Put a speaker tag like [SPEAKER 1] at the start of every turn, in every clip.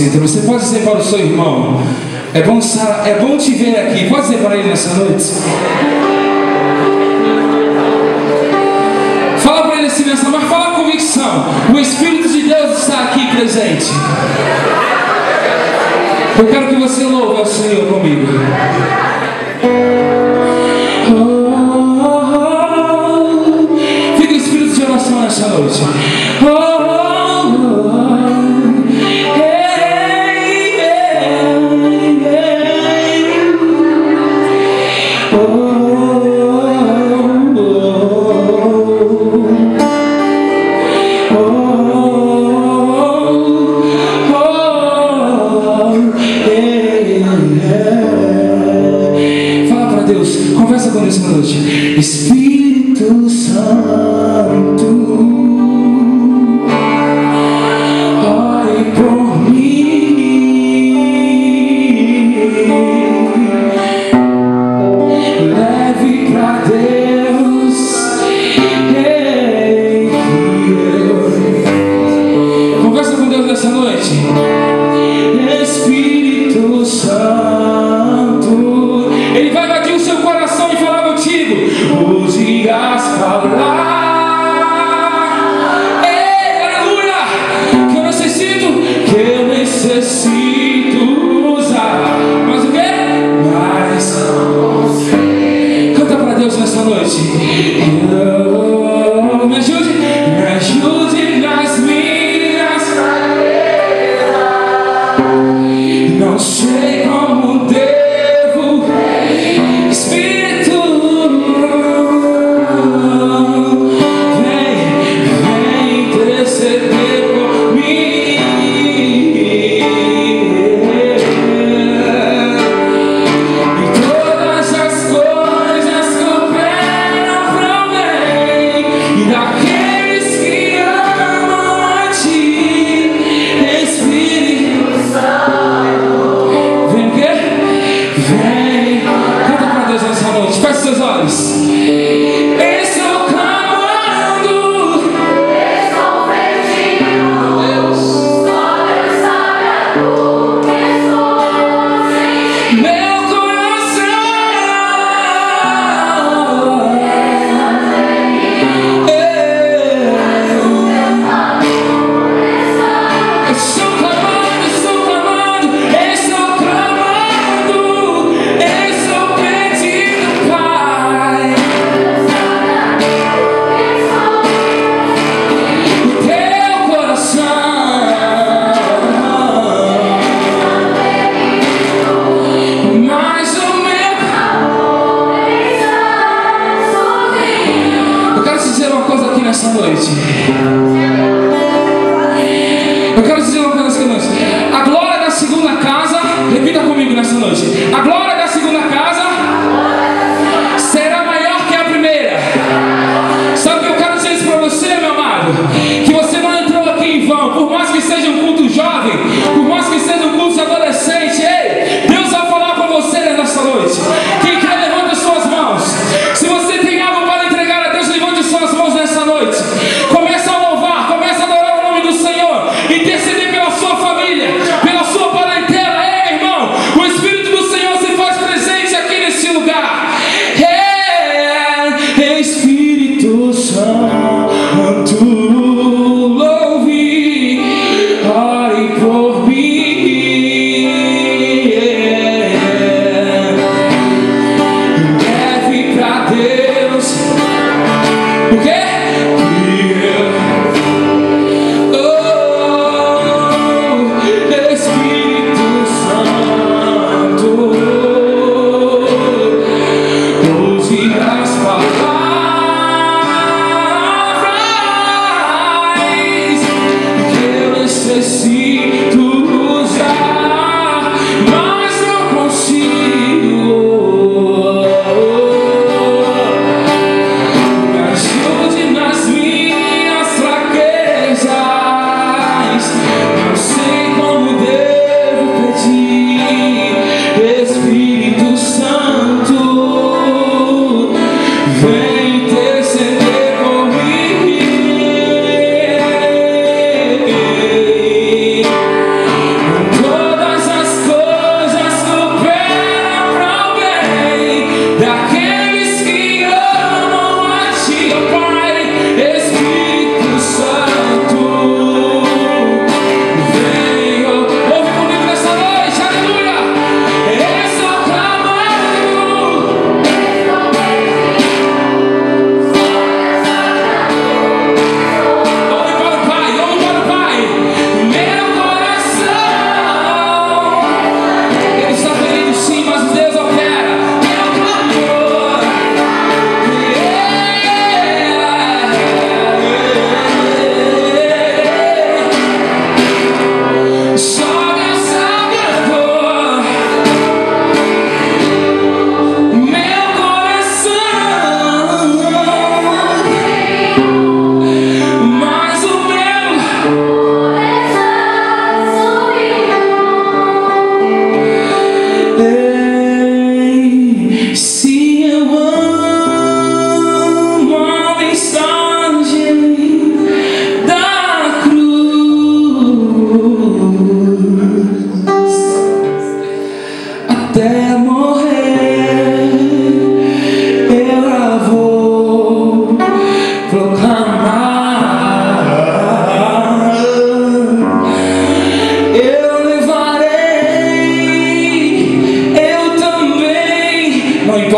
[SPEAKER 1] Então você pode dizer para o seu irmão: é bom te ver aqui. Pode dizer para ele nessa noite. Fala para ele assim nessa, mas fala com convicção. O Espírito de Deus está aqui presente. Eu quero que você louve ao Senhor comigo. Fica o espírito de oração nessa noite. Conversa com Deus essa noite. Espírito Santo, ore por mim, leve pra Deus. Conversa com Deus nessa noite. Espírito Santo, Ele vai invadir o seu coração e falar contigo. Use as palavras. Ei, aleluia! Que eu necessito usar. Mas o quê? Mas canta para Deus nessa noite. Me ajude nas minhas fraquezas. Não sei como devo. Espírito, vem interceder por mim. E todas as coisas cooperam pro bem e daqueles que amam a ti. Espírito Santo, vem o quê? Vem. Canta pra Deus nessa noite. Feche seus olhos. Estou clamando, estou pedindo, Deus, meu coração. Estou clamando, estou pedindo, Pai.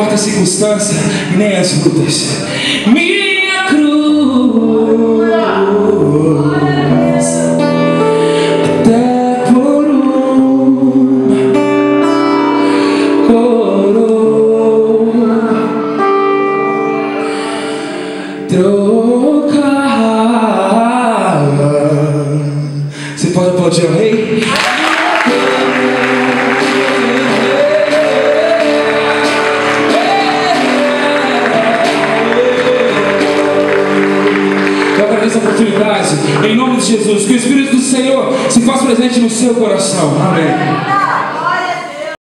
[SPEAKER 1] importa a circunstância e nem as lutas. Minha cruz, até por uma coroa trocar. Você pode aplaudir ao Rei? Essa oportunidade, em nome de Jesus, que o Espírito do Senhor se faça presente no seu coração. Amém.